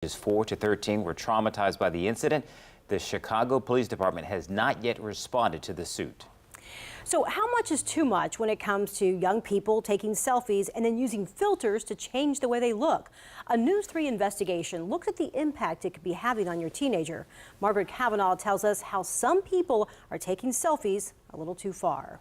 Ages 4 to 13 were traumatized by the incident. The Chicago Police Department has not yet responded to the suit. So how much is too much when it comes to young people taking selfies and then using filters to change the way they look? A News 3 investigation looks at the impact it could be having on your teenager. Margaret Kavanagh tells us how some people are taking selfies a little too far.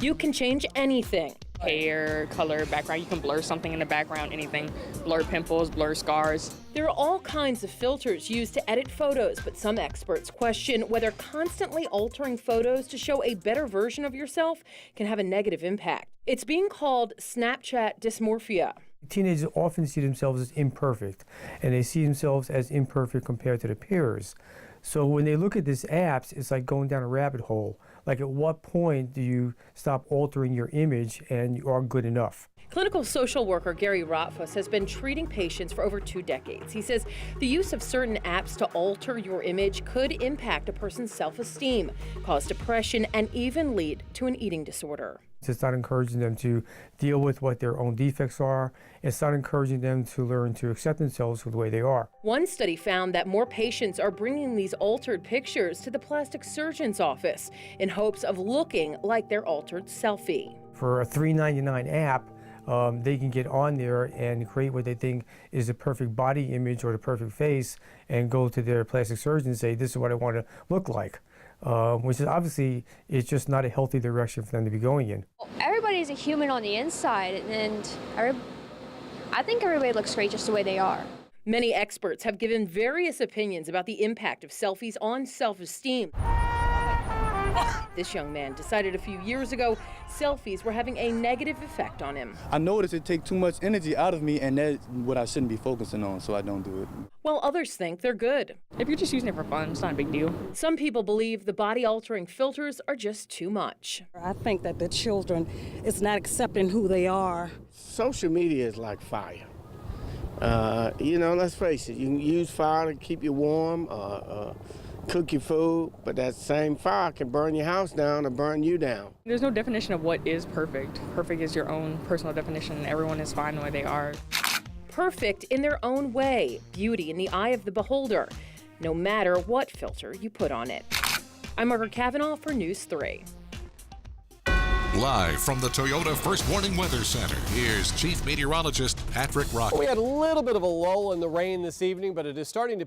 You can change anything. Hair, color, background. You can blur something in the background, anything. Blur pimples, blur scars. There are all kinds of filters used to edit photos, but some experts question whether constantly altering photos to show a better version of yourself can have a negative impact. It's being called Snapchat dysmorphia. Teenagers often see themselves as imperfect, and they see themselves as imperfect compared to their peers. So when they look at these apps, it's like going down a rabbit hole. Like, at what point do you stop altering your image and you are good enough? Clinical social worker Gary Rotfuss has been treating patients for over 2 decades. He says the use of certain apps to alter your image could impact a person's self-esteem, cause depression, and even lead to an eating disorder. It's not encouraging them to deal with what their own defects are. It's not encouraging them to learn to accept themselves for the way they are. One study found that more patients are bringing these altered pictures to the plastic surgeon's office in hopes of looking like their altered selfie. For a $3.99 app, they can get on there and create what they think is the perfect body image or the perfect face and go to their plastic surgeon and say, this is what I want to look like. Which is obviously, it's just not a healthy direction for them to be going in. Everybody's a human on the inside, and I think everybody looks great just the way they are. Many experts have given various opinions about the impact of selfies on self-esteem. This young man decided a few years ago selfies were having a negative effect on him. I noticed it takes too much energy out of me, and that's what I shouldn't be focusing on, so I don't do it. While others think they're good. If you're just using it for fun, it's not a big deal. Some people believe the body-altering filters are just too much. I think that the children is not accepting who they are. Social media is like fire. Let's face it, you can use fire to keep you warm, cook your food, but that same fire can burn your house down or burn you down. There's no definition of what is perfect. Perfect is your own personal definition. Everyone is fine the way they are. Perfect in their own way, beauty in the eye of the beholder, no matter what filter you put on it. I'm Margaret Kavanagh for News 3. Live from the Toyota First Warning Weather Center, here's Chief Meteorologist Patrick Rock. We had a little bit of a lull in the rain this evening, but it is starting to